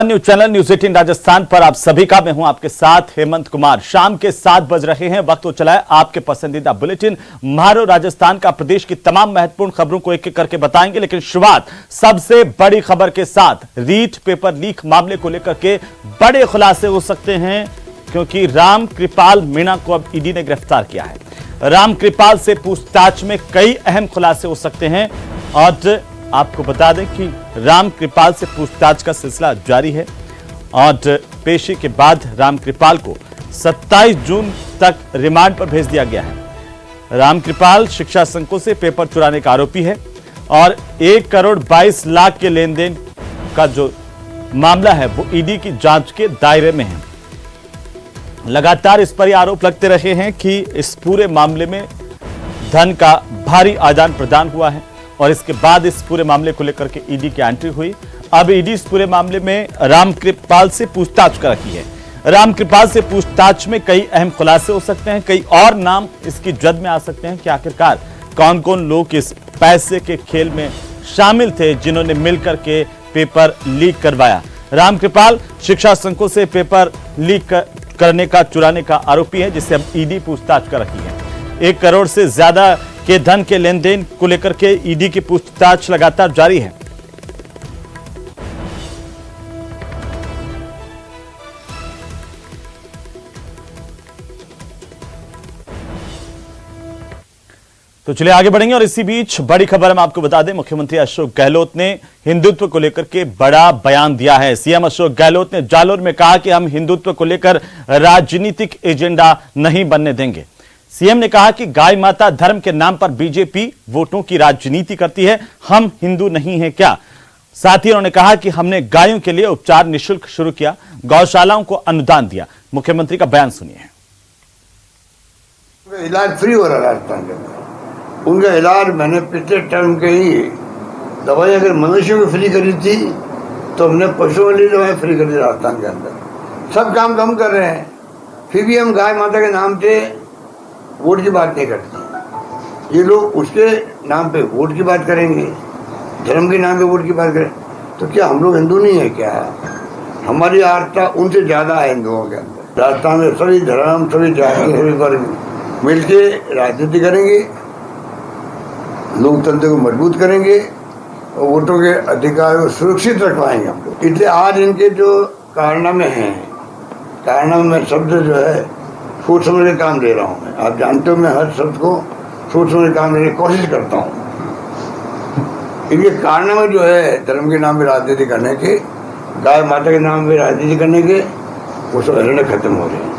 News channel news 18 Rajasthan पर आप सभी का मैं हूं आपके साथ हेमंत कुमार। शाम के 7 बज रहे हैं, वक्त हो चला है आपके पसंदीदा बुलेटिन म्हारो राजस्थान का। प्रदेश की तमाम महत्वपूर्ण खबरों को एक एक करके बताएंगे, लेकिन शुरुआत सबसे बड़ी खबर के साथ। रीट पेपर लीक मामले को लेकर के बड़े खुलासे हो सकते हैं, क्योंकि राम कृपाल मीणा को अब ईडी ने गिरफ्तार किया है। राम कृपाल से पूछताछ में कई अहम खुलासे हो सकते हैं और आपको बता दें कि राम कृपाल से पूछताछ का सिलसिला जारी है और पेशी के बाद राम कृपाल को 27 जून तक रिमांड पर भेज दिया गया है। राम कृपाल शिक्षा संकुल से पेपर चुराने का आरोपी है और 1 करोड़ 22 लाख के लेन देन का जो मामला है वो ईडी की जांच के दायरे में है। लगातार इस पर यह आरोप लगते रहे हैं कि इस पूरे मामले में धन का भारी आदान प्रदान हुआ है और इसके बाद इस पूरे मामले को लेकर के ईडी की एंट्री हुई। अब ईडी इस पूरे मामले में राम कृपाल से पूछताछ कर रही है। राम कृपाल से पूछताछ में कई अहम खुलासे हो सकते हैं, कई और नाम इसकी जद में आ सकते हैं कि आखिरकार कौन कौन लोग इस पैसे के खेल में शामिल थे जिन्होंने मिलकर के पेपर लीक करवाया। राम कृपाल शिक्षा संकुल से पेपर लीक करने का चुराने का आरोपी है, जिससे अब ईडी पूछताछ कर रही है। 1 करोड़ से ज्यादा के धन के लेन देन को लेकर के ईडी की पूछताछ लगातार जारी है। तो चलिए आगे बढ़ेंगे और इसी बीच बड़ी खबर हम आपको बता दें, मुख्यमंत्री अशोक गहलोत ने हिंदुत्व को लेकर के बड़ा बयान दिया है। सीएम अशोक गहलोत ने जालोर में कहा कि हम हिंदुत्व को लेकर राजनीतिक एजेंडा नहीं बनने देंगे। सीएम ने कहा कि गाय माता धर्म के नाम पर बीजेपी वोटों की राजनीति करती है, हम हिंदू नहीं हैं क्या। साथ ही उन्होंने कहा कि हमने गायों के लिए उपचार निःशुल्क शुरू किया, गौशालाओं को अनुदान दिया। मुख्यमंत्री का बयान सुनिए। इलाज फ्री हो रहा है राजस्थान के अंदर। उनका इलाज मैंने पिछले टर्म के ही दवाई अगर मनुष्यों को फ्री करी थी तो हमने पशुओं वाली दवाई फ्री कर दी राजस्थान के अंदर। सब काम कम कर रहे हैं, फिर भी हम गाय माता के नाम से वोट की बात नहीं करते। ये लोग उसके नाम पे वोट की बात करेंगे, धर्म के नाम पे वोट की बात करें, तो क्या हम लोग हिंदू नहीं है क्या? हमारी आस्था उनसे ज़्यादा है हिंदुओं के अंदर। राजस्थान में सभी धर्म, सभी जाति, सभी वर्ग मिलके राजनीति करेंगे, लोकतंत्र को मजबूत करेंगे और वोटों के अधिकार को सुरक्षित रखवाएंगे हम लोग। इसलिए आज इनके जो कारनामे हैं, कारनामे में शब्द जो है सोच समझ के काम ले रहा हूँ मैं। आप जानते हो मैं हर शब्द को सोच समझ के काम लेने की कोशिश करता हूँ। इनके कारनामे जो है धर्म के नाम पे राजनीति करने के, गाय माता के नाम पे राजनीति करने के, वो सब हरियाणा खत्म हो रहे हैं।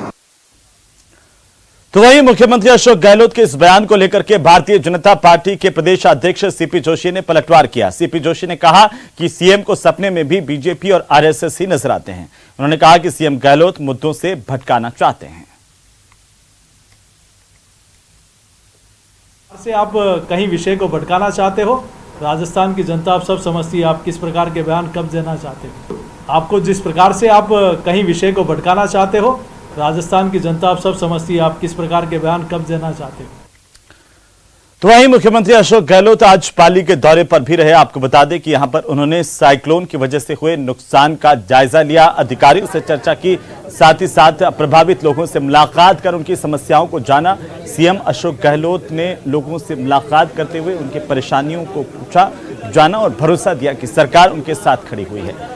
तो वहीं मुख्यमंत्री अशोक गहलोत के इस बयान को लेकर के भारतीय जनता पार्टी के प्रदेश अध्यक्ष सीपी जोशी ने पलटवार किया। सीपी जोशी ने कहा कि सीएम को सपने में भी बीजेपी और आरएसएस ही नजर आते हैं। उन्होंने कहा कि सीएम गहलोत मुद्दों से भटकाना चाहते हैं। से आप कहीं विषय को भटकाना चाहते हो, राजस्थान की जनता आप सब समझती है आप किस प्रकार के बयान कब देना चाहते हो। आपको जिस प्रकार से आप कहीं विषय को भटकाना चाहते हो, राजस्थान की जनता आप सब समझती है आप किस प्रकार के बयान कब देना चाहते हो। तो वहीं मुख्यमंत्री अशोक गहलोत आज पाली के दौरे पर भी रहे। आपको बता दें कि यहां पर उन्होंने साइक्लोन की वजह से हुए नुकसान का जायजा लिया, अधिकारियों से चर्चा की, साथ ही साथ प्रभावित लोगों से मुलाकात कर उनकी समस्याओं को जाना। सीएम अशोक गहलोत ने लोगों से मुलाकात करते हुए उनकी परेशानियों को पूछा, जाना और भरोसा दिया कि सरकार उनके साथ खड़ी हुई है।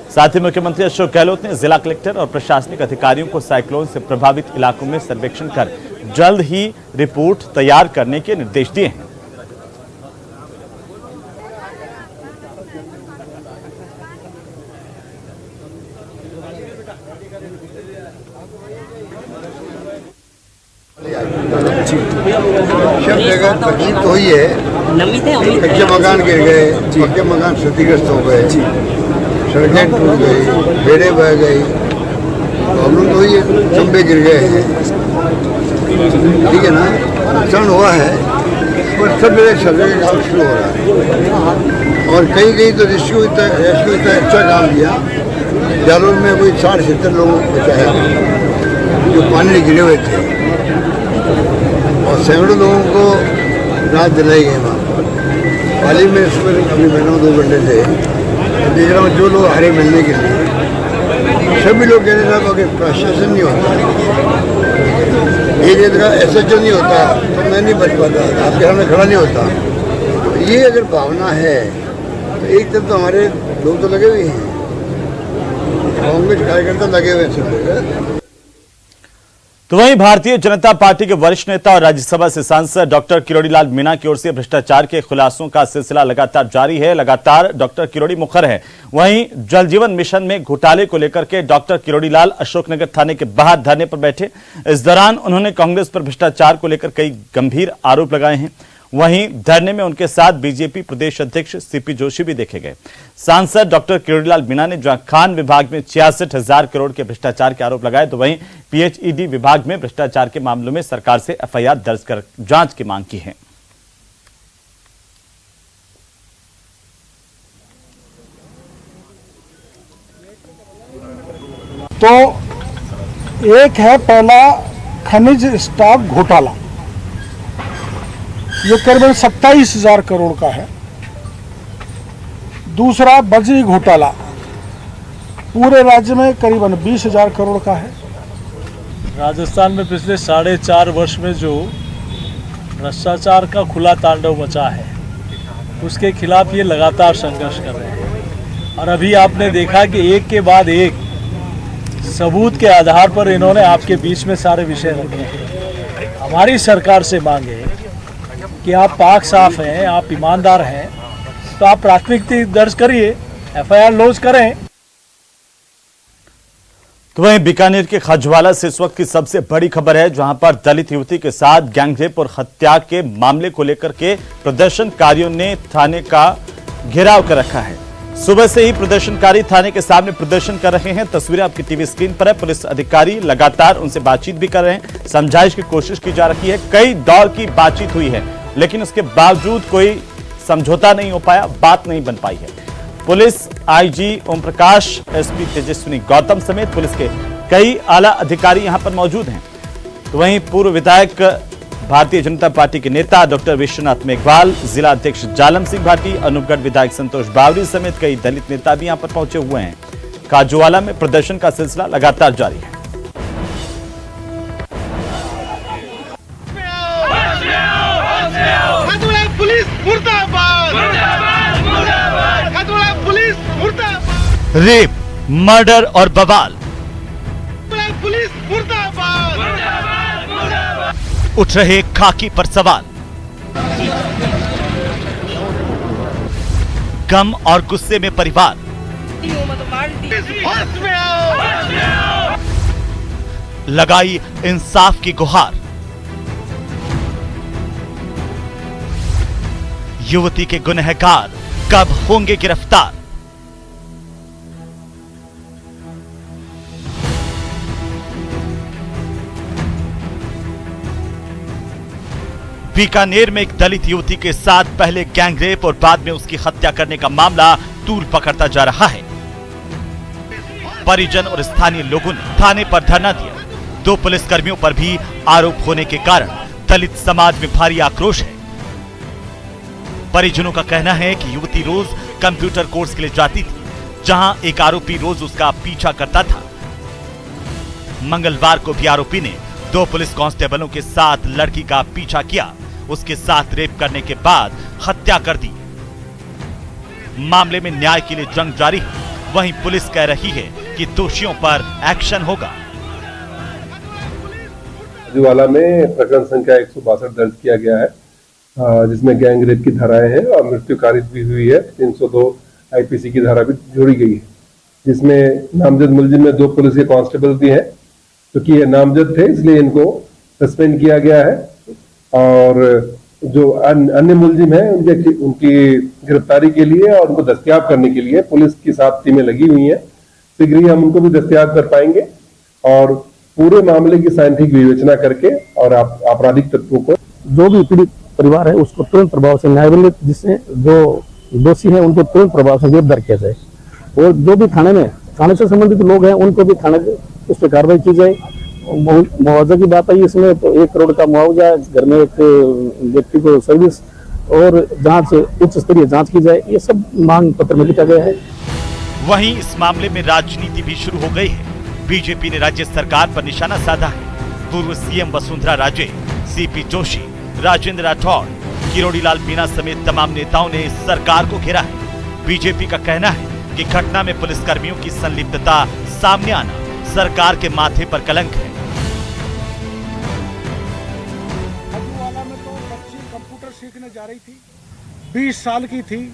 साथ ही मुख्यमंत्री अशोक गहलोत ने जिला कलेक्टर और प्रशासनिक अधिकारियों को साइक्लोन से प्रभावित इलाकों में सर्वेक्षण कर जल्द ही रिपोर्ट तैयार करने के निर्देश दिए हैं। सब जगह तकलीफ तो हुई है, कच्चे मकान गिर गए, पक्के मकान क्षतिग्रस्त हो गए, सड़कें टूट गई, बेड़े बह गई, प्रॉब्लम तो ये खंभे गिर गए हैं, ठीक है ना, नुकसान हुआ है। पर सब जगह सर्वे का काम शुरू हो रहा है और कहीं कहीं तो रेस्क्यू इतना अच्छा काम किया। जालोर में कोई 60-70 लोगों को बचाया जो पानी में गिरे हुए थे और सैकड़ों लोगों को राहत दिलाई गई वहाँ पर। पाली में इस पर अभी मैंने 2 घंटे से देख रहा हूँ जो लोग हारे मिलने के लिए कि प्रशासन नहीं होता, एक जगह SHO नहीं होता तो मैं नहीं बच पाता, आपके सामने खड़ा नहीं होता। तो ये अगर भावना है तो एक तरफ तो हमारे लोग तो लगे हुए हैं, कांग्रेस कार्यकर्ता लगे हुए हैं सब जगह। तो वहीं भारतीय जनता पार्टी के वरिष्ठ नेता और राज्यसभा से सांसद डॉक्टर किरोड़ीलाल मीणा की ओर से भ्रष्टाचार के खुलासों का सिलसिला लगातार जारी है। लगातार डॉक्टर किरोड़ी मुखर है। वहीं जल जीवन मिशन में घोटाले को लेकर के डॉक्टर किरोड़ीलाल अशोकनगर थाने के बाहर धरने पर बैठे। इस दौरान उन्होंने कांग्रेस पर भ्रष्टाचार को लेकर कई गंभीर आरोप लगाए हैं। वहीं धरने में उनके साथ बीजेपी प्रदेश अध्यक्ष सीपी जोशी भी देखे गए। सांसद डॉक्टर किरोड़ीलाल मीणा ने जहां खान विभाग में 66,000 करोड़ के भ्रष्टाचार के आरोप लगाए, तो वहीं PHED विभाग में भ्रष्टाचार के मामलों में सरकार से FIR दर्ज कर जांच की मांग की है। तो एक है पहला खनिज स्टॉक घोटाला, ये करीबन 27,000 करोड़ का है। दूसरा बजरी घोटाला पूरे राज्य में करीबन 20,000 करोड़ का है। राजस्थान में पिछले 4.5 वर्ष में जो भ्रष्टाचार का खुला तांडव मचा है, उसके खिलाफ ये लगातार संघर्ष कर रहे हैं। और अभी आपने देखा कि एक के बाद एक सबूत के आधार पर इन्होंने आपके बीच में सारे विषय रखे हैं। हमारी सरकार से मांग है कि आप पाक साफ हैं, आप ईमानदार हैं, तो आप प्राथमिकता दर्ज करिए, FIR लॉन्च करें। तो वहीं बीकानेर के खजवाला से इस वक्त की सबसे बड़ी खबर है, जहां पर दलित युवती के साथ गैंगरेप और हत्या के मामले को लेकर के प्रदर्शनकारियों ने थाने का घेराव कर रखा है। सुबह से ही प्रदर्शनकारी थाने के सामने प्रदर्शन कर रहे हैं। तस्वीरें आपकी टीवी स्क्रीन पर है। पुलिस अधिकारी लगातार उनसे बातचीत भी कर रहे हैं, समझाइश की कोशिश की जा रही है। कई दौर की बातचीत हुई है, लेकिन उसके बावजूद कोई समझौता नहीं हो पाया, बात नहीं बन पाई है। Police IG Om Prakash, SP Tejaswini Gautam समेत पुलिस के कई आला अधिकारी यहां पर मौजूद हैं। तो वहीं पूर्व विधायक भारतीय जनता पार्टी के नेता डॉक्टर विश्वनाथ मेघवाल, जिला अध्यक्ष जालम सिंह भाटी, अनूपगढ़ विधायक संतोष बावरी समेत कई दलित नेता भी यहां पर पहुंचे हुए हैं। काजूवाला में प्रदर्शन का सिलसिला लगातार जारी है। रेप, मर्डर और बवाल, उठ रहे खाकी पर सवाल, गम और गुस्से में परिवार, लगाई इंसाफ की गुहार, युवती के गुनहगार कब होंगे गिरफ्तार। बीकानेर में एक दलित युवती के साथ पहले गैंगरेप और बाद में उसकी हत्या करने का मामला तूल पकड़ता जा रहा है। परिजन और स्थानीय लोगों ने थाने पर धरना दिया। 2 पुलिसकर्मियों पर भी आरोप होने के कारण दलित समाज में भारी आक्रोश है। परिजनों का कहना है कि युवती रोज कंप्यूटर कोर्स के लिए जाती थी, जहां एक आरोपी रोज उसका पीछा करता था। मंगलवार को भी आरोपी ने 2 पुलिस कांस्टेबलों के साथ लड़की का पीछा किया, उसके साथ रेप करने के बाद हत्या कर दी। मामले में न्याय के लिए जंग जारी है। वहीं पुलिस कह रही है कि दोषियों पर एक्शन होगा। काजूवाला में प्रकरण संख्या 162 दर्ज किया गया है, जिसमें गैंग रेप की धाराएं हैं और मृत्यु कारित भी हुई है। 302 IPC की धारा भी जोड़ी गई है, जिसमें नामजद मुलजिम में 2 पुलिस के कांस्टेबल भी हैं। क्योंकि ये नामजद थे इसलिए इनको सस्पेंड किया गया है, और जो अन्य मुलजिम हैं उनकी गिरफ्तारी के लिए और उनको दस्तयाब करने के लिए पुलिस की 7 टीमें लगी हुई हैं। शीघ्र ही हम उनको भी दस्तयाब कर पाएंगे और पूरे मामले की साइंटिफिक विवेचना करके और आपराधिक तत्वों को, जो भी पीड़ित परिवार है उसको तुरंत प्रभाव से न्याय मिले, जिससे जो दोषी है उनको तुरंत प्रभाव से गिरफ्तार किया जाए। और जो भी थाने से संबंधित लोग हैं उनको भी थाने उस पर कार्रवाई की जाए। मुआवजा की बात आई इसमें, तो 1 करोड़ का मुआवजा, घर में एक व्यक्ति को सर्विस और जांच, उच्च स्तरीय जांच की जाए, ये सब मांग पत्र में लिखा गया है। वहीं इस मामले में राजनीति भी शुरू हो गई है। बीजेपी ने राज्य सरकार पर निशाना साधा है। पूर्व सीएम वसुंधरा राजे, सीपी जोशी, राजेंद्र राठौड़, किरोड़ी लाल मीणा समेत तमाम नेताओं ने सरकार को घेरा है। बीजेपी का कहना है कि घटना में पुलिसकर्मियों की संलिप्तता सामने आना सरकार के माथे पर कलंक है। खाजूवाला में तो बच्ची कंप्यूटर सीखने जा रही थी, 20 साल की थी,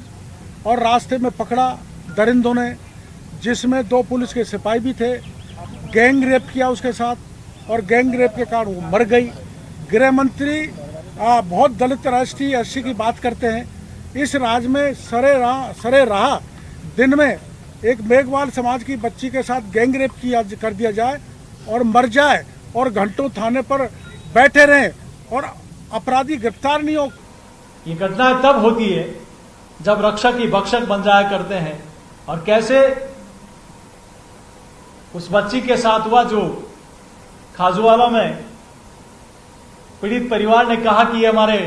और रास्ते में पकड़ा दरिंदों ने, जिसमें 2 पुलिस के सिपाही भी थे। गैंग रेप किया उसके साथ, और गैंग रेप के कारण वो मर गई। गृह मंत्री बहुत दलित राष्ट्रीय एससी की बात करते हैं। इस राज्य में सरे राह दिन में एक मेघवाल समाज की बच्ची के साथ गैंग रेप कर दिया जाए और मर जाए, और घंटों थाने पर बैठे रहें और अपराधी गिरफ्तार नहीं हो। ये घटनाएं तब होती है जब रक्षक ही भक्षक बन जाया करते हैं। और कैसे उस बच्ची के साथ हुआ जो खाजूवाला में पीड़ित परिवार ने कहा कि हमारे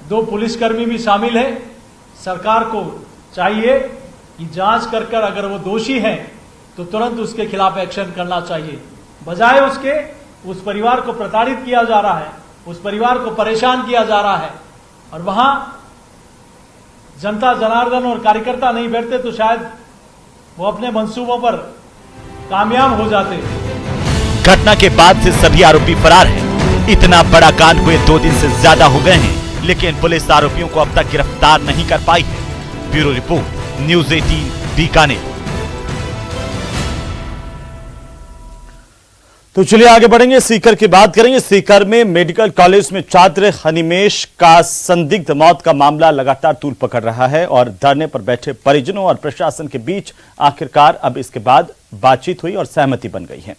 2 पुलिसकर्मी भी शामिल हैं। सरकार को चाहिए कि जांच कर अगर वो दोषी हैं तो तुरंत उसके खिलाफ एक्शन करना चाहिए। बजाय उसके उस परिवार को प्रताड़ित किया जा रहा है, उस परिवार को परेशान किया जा रहा है, और वहां जनता जनार्दन और कार्यकर्ता नहीं बैठते तो शायद वो अपने मंसूबों पर कामयाब हो जाते। घटना के बाद से सभी आरोपी फरार हैं। इतना बड़ा कांड हुए 2 दिन से ज्यादा हो गए हैं, लेकिन पुलिस आरोपियों को अब तक गिरफ्तार नहीं कर पाई है। Bureau report, news 18 Bikaner. तो चलिए आगे बढ़ेंगे, सीकर की बात करेंगे। सीकर में मेडिकल कॉलेज में छात्र हनीमेश का संदिग्ध मौत का मामला लगातार तूल पकड़ रहा है, और धरने पर बैठे परिजनों और प्रशासन के बीच आखिरकार अब इसके बाद बातचीत हुई और सहमति बन गई है।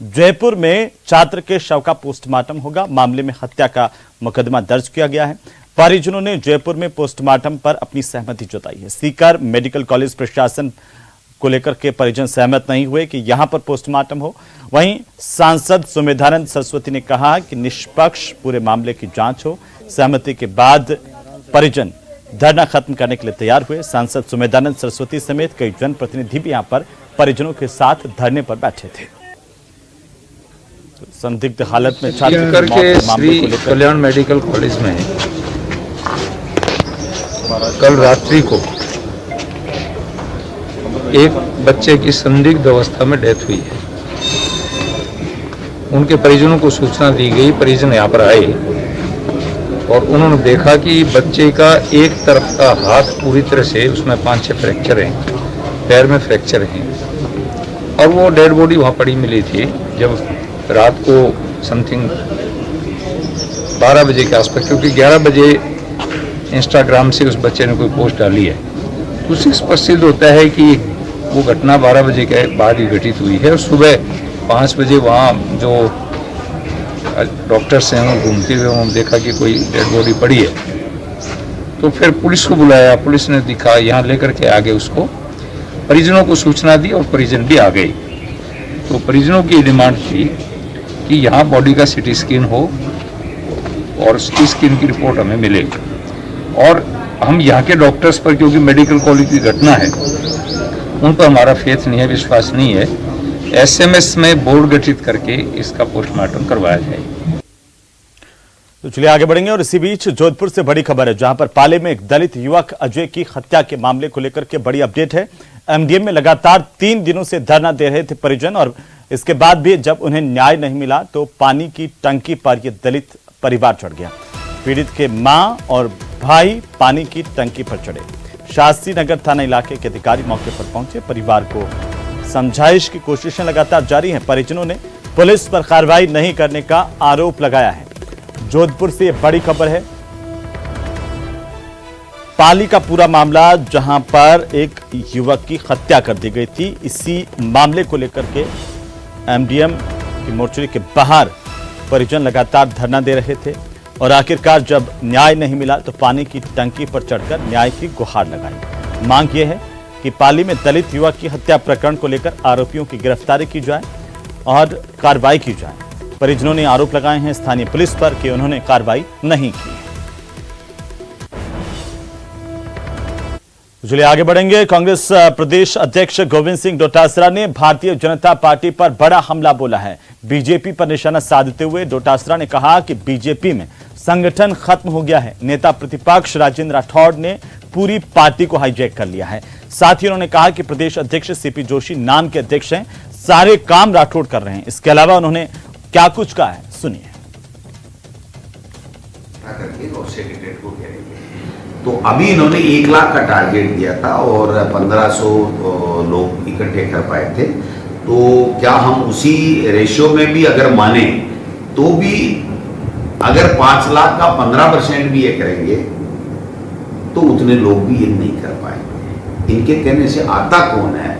जयपुर में छात्र के शव का पोस्टमार्टम होगा। मामले में हत्या का मुकदमा दर्ज किया गया है। परिजनों ने जयपुर में पोस्टमार्टम पर अपनी सहमति जताई है। सीकर मेडिकल कॉलेज प्रशासन को लेकर के परिजन सहमत नहीं हुए कि यहां पर पोस्टमार्टम हो। वहीं सांसद सुमेधानंद सरस्वती ने कहा कि निष्पक्ष पूरे मामले की जांच हो। सहमति के बाद परिजन धरना खत्म करने के लिए तैयार हुए। सांसद सुमेधानंद सरस्वती समेत कई जनप्रतिनिधि भी यहां पर परिजनों के साथ धरने पर बैठे थे। संदिग्ध हालत में सीकर के श्री कल्याण मेडिकल कॉलेज में कल रात्रि को एक बच्चे की संदिग्ध अवस्था में डेथ हुई है। उनके परिजनों को सूचना दी गई। परिजन यहाँ पर आए और उन्होंने देखा कि बच्चे का एक तरफ का हाथ पूरी तरह से, उसमें 5-6 फ्रैक्चर हैं, पैर में फ्रैक्चर हैं, और वो डेड बॉडी वहाँ पड़ी मिली थी। जब रात को समथिंग 12 बजे के आसपास, क्योंकि 11 बजे इंस्टाग्राम से उस बच्चे ने कोई पोस्ट डाली है, तो उससे स्पष्ट सिद्ध होता है कि वो घटना 12 बजे के बाद ही घटित हुई है। और सुबह 5 बजे वहाँ जो डॉक्टर्स हैं वो घूमते हुए उन्होंने देखा कि कोई डेड बॉडी पड़ी है। तो फिर पुलिस को बुलाया, पुलिस ने दिखा, यहाँ लेकर के आगे उसको परिजनों को सूचना दी और परिजन भी आ गए। तो परिजनों की डिमांड थी कि यहाँ बॉडी का सीटी स्कैन हो और सीटी स्कैन की रिपोर्ट हमें मिले। और हम यहाँ के डॉक्टर्स पर, क्योंकि मेडिकल कॉलेज की घटना है, उन पर हमारा फेथ नहीं है, विश्वास नहीं है। एसएमएस में बोर्ड गठित करके इसका पोस्टमार्टम करवाया जाए। तो चलिए आगे बढ़ेंगे, और इसी बीच जोधपुर से बड़ी खबर है, जहां पर पाले में एक दलित युवक अजय की हत्या के मामले को लेकर के बड़ी अपडेट है। एमडीएम में लगातार 3 दिनों से धरना दे रहे थे परिजन, और इसके बाद भी जब उन्हें न्याय नहीं मिला तो पानी की टंकी पर यह दलित परिवार चढ़ गया। पीड़ित के मां और भाई पानी की टंकी पर चढ़े। शास्त्री नगर थाना इलाके के अधिकारी मौके पर पहुंचे। परिवार को समझाइश की कोशिशें लगातार जारी हैं। परिजनों ने पुलिस पर कार्रवाई नहीं करने का आरोप लगाया है। जोधपुर से यह बड़ी खबर है। पाली का पूरा मामला, जहां पर एक युवक की हत्या कर दी गई थी, इसी मामले को लेकर के एमडीएम की मोर्चरी के बाहर परिजन लगातार धरना दे रहे थे, और आखिरकार जब न्याय नहीं मिला तो पानी की टंकी पर चढ़कर न्याय की गुहार लगाई। मांग यह है कि पाली में दलित युवक की हत्या प्रकरण को लेकर आरोपियों की गिरफ्तारी की जाए और कार्रवाई की जाए। परिजनों ने आरोप लगाए हैं स्थानीय पुलिस पर कि उन्होंने कार्रवाई नहीं की। चलिए आगे बढ़ेंगे। कांग्रेस प्रदेश अध्यक्ष गोविंद सिंह डोटासरा ने भारतीय जनता पार्टी पर बड़ा हमला बोला है। बीजेपी पर निशाना साधते हुए डोटासरा ने कहा कि बीजेपी में संगठन खत्म हो गया है। नेता प्रतिपक्ष राजेंद्र राठौड़ ने पूरी पार्टी को हाईजैक कर लिया है। साथ ही उन्होंने कहा कि प्रदेश अध्यक्ष सीपी जोशी नाम के अध्यक्ष हैं, सारे काम राठौड़ कर रहे हैं। इसके अलावा उन्होंने क्या कुछ कहा है, सुनिए। तो अभी इन्होंने 1 लाख का टारगेट दिया था और 1500 लोग इकट्ठे कर पाए थे। तो क्या हम उसी रेशियो में भी अगर माने तो भी अगर 5 लाख का 15% भी ये करेंगे तो उतने लोग भी ये नहीं कर पाएंगे। इनके कहने से आता कौन है?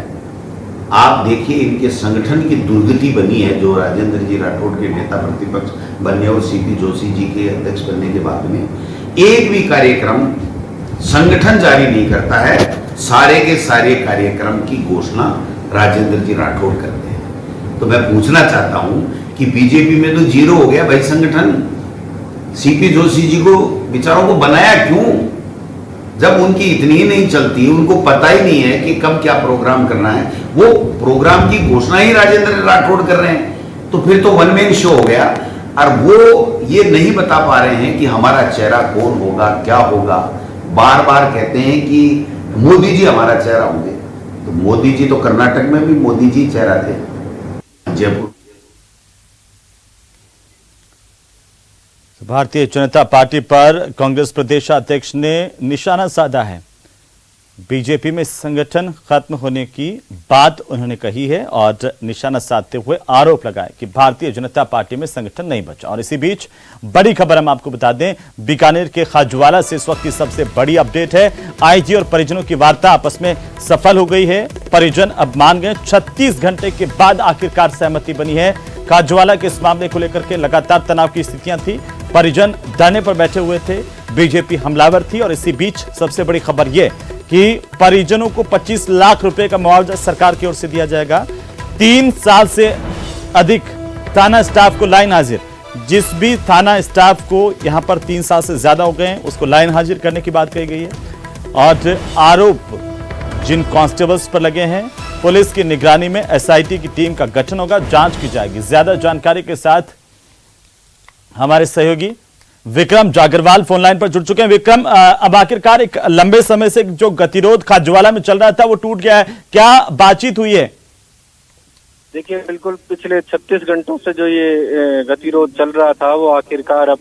आप देखिए, इनके संगठन की दुर्गति बनी है जो राजेंद्र जी राठौड़ के नेता प्रतिपक्ष बनने और सीपी जोशी जी के अध्यक्ष बनने के बाद में एक भी कार्यक्रम संगठन जारी नहीं करता है। सारे के सारे कार्यक्रम की घोषणा राजेंद्र जी राठौड़ करते हैं। तो मैं पूछना चाहता हूं कि बीजेपी में तो जीरो हो गया भाई संगठन। सीपी जोशी जी को बेचारों को बनाया क्यों? जब उनकी इतनी ही नहीं चलती, उनको पता ही नहीं है कि कब क्या प्रोग्राम करना है, वो प्रोग्राम की घोषणा ही राजेंद्र राठौड़ कर रहे हैं। तो फिर तो वन मैन शो हो गया। और वो ये नहीं बता पा रहे हैं कि हमारा चेहरा कौन होगा, क्या होगा। बार बार कहते हैं कि मोदी जी हमारा चेहरा होंगे। तो मोदी जी तो कर्नाटक में भी मोदी जी चेहरा थे। जयपुर भारतीय जनता पार्टी पर कांग्रेस प्रदेश अध्यक्ष ने निशाना साधा है। बीजेपी में संगठन खत्म होने की बात उन्होंने कही है और निशाना साधते हुए आरोप लगाए कि भारतीय जनता पार्टी में संगठन नहीं बचा। और इसी बीच बड़ी खबर हम आपको बता दें, बीकानेर के खाजवाला से इस वक्त की सबसे बड़ी अपडेट है। आईजी और परिजनों की वार्ता आपस में सफल हो गई है। परिजन अब मान गए। 36 घंटे के बाद आखिरकार सहमति बनी है। खाजवाला के इस मामले को लेकर के लगातार तनाव की स्थितियां थी। परिजन धरने पर बैठे हुए थे, बीजेपी हमलावर थी। और इसी बीच सबसे बड़ी खबर यह कि परिजनों को 25 लाख रुपए का मुआवजा सरकार की ओर से दिया जाएगा। 3 साल से अधिक थाना स्टाफ को लाइन हाजिर। जिस भी थाना स्टाफ को यहां पर 3 साल से ज्यादा हो गए हैं उसको लाइन हाजिर करने की बात कही गई है। और आरोप जिन कांस्टेबल्स पर लगे हैं, पुलिस की निगरानी में एसआईटी की टीम का गठन होगा, जांच की जाएगी। ज्यादा जानकारी के साथ हमारे सहयोगी विक्रम जागरवाल फोन लाइन पर जुड़ चुके हैं। विक्रम, अब आखिरकार एक लंबे समय से जो गतिरोध खाजवाला में चल रहा था वो टूट गया है, क्या बातचीत हुई है? देखिए, बिल्कुल पिछले 36 घंटों से जो ये गतिरोध चल रहा था वो आखिरकार अब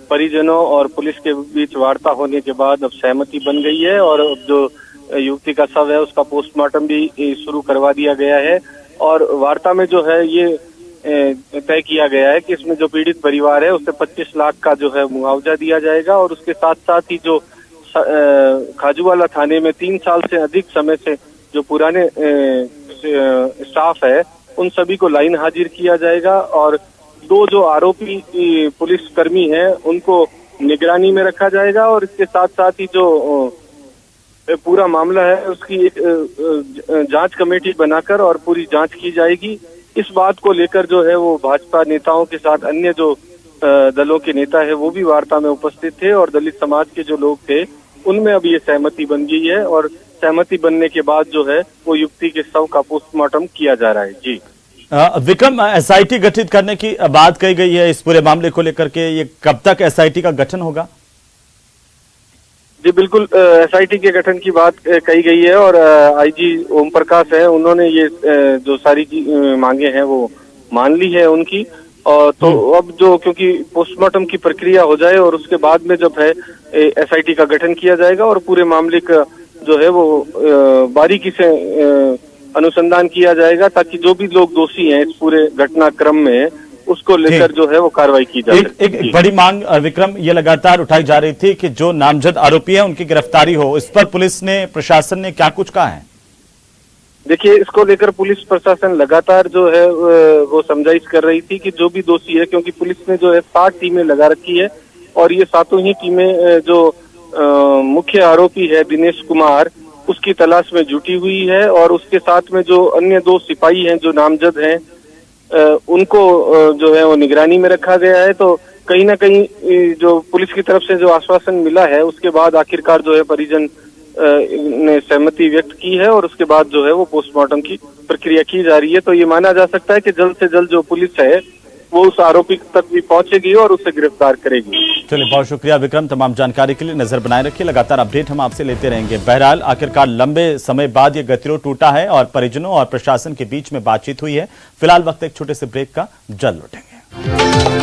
परिजनों और पुलिस के बीच वार्ता होने के बाद अब सहमति बन गई है। और अब जो युवती का शव है उसका पोस्टमार्टम भी शुरू करवा दिया गया है। और वार्ता में जो है ये तय किया गया है कि इसमें जो पीड़ित परिवार है उसे 25 लाख का जो है मुआवजा दिया जाएगा। और उसके साथ साथ ही जो खाजूवाला थाने में 3 साल से अधिक समय से जो पुराने स्टाफ है उन सभी को लाइन हाजिर किया जाएगा। और 2 जो आरोपी पुलिस कर्मी हैं उनको निगरानी में रखा जाएगा। और इसके साथ साथ ही जो पूरा मामला है उसकी एक जांच कमेटी बनाकर और पूरी जांच की जाएगी। इस बात को लेकर जो है वो भाजपा नेताओं के साथ अन्य जो दलों के नेता है वो भी वार्ता में उपस्थित थे। और दलित समाज के जो लोग थे उनमें अब ये सहमति बन गई है। और सहमति बनने के बाद जो है वो युवती के शव का पोस्टमार्टम किया जा रहा है। जी विक्रम, एसआईटी गठित करने की बात कही गई है इस पूरे मामले को लेकर के, ये कब तक एसआईटी का गठन होगा? जी बिल्कुल, एसआईटी के गठन की बात कही गई है। और आईजी ओम प्रकाश है उन्होंने ये जो सारी मांगे हैं वो मान ली है उनकी। और तो अब जो क्योंकि पोस्टमार्टम की प्रक्रिया हो जाए और उसके बाद में जब है एसआईटी का गठन किया जाएगा और पूरे मामले का जो है वो बारीकी से अनुसंधान किया जाएगा ताकि जो भी लोग दोषी हैं इस पूरे घटनाक्रम में उसको लेकर जो है वो कार्रवाई की जाए। एक बड़ी मांग विक्रम ये लगातार उठाई जा रही थी कि जो नामजद आरोपी है उनकी गिरफ्तारी हो। इस पर पुलिस ने, प्रशासन ने क्या कुछ कहा है? देखिए, इसको लेकर पुलिस प्रशासन लगातार जो है वो समझाइश कर रही थी कि जो भी दोषी है, क्योंकि पुलिस ने जो है 7 टीमें लगा रखी है और ये 7 ही टीमें जो मुख्य आरोपी है दिनेश कुमार उसकी तलाश में जुटी हुई है। और उसके साथ में जो अन्य 2 सिपाही हैं जो नामजद हैं उनको जो है वो निगरानी में रखा गया है। तो कहीं ना कहीं जो पुलिस की तरफ से जो आश्वासन मिला है उसके बाद आखिरकार जो है परिजन ने सहमति व्यक्त की है और उसके बाद जो है वो पोस्टमार्टम की प्रक्रिया की जा रही है। तो ये माना जा सकता है कि जल्द से जल्द जो पुलिस है वो उस आरोपी तक भी पहुंचेगी और उसे गिरफ्तार करेगी। चलिए, बहुत शुक्रिया विक्रम, तमाम जानकारी के लिए। नजर बनाए रखिए, लगातार अपडेट हम आपसे लेते रहेंगे। बहरहाल आखिरकार लंबे समय बाद ये गतिरोध टूटा है और परिजनों और प्रशासन के बीच में बातचीत हुई है। फिलहाल वक्त एक छोटे से ब्रेक का, जल्द लौटेंगे।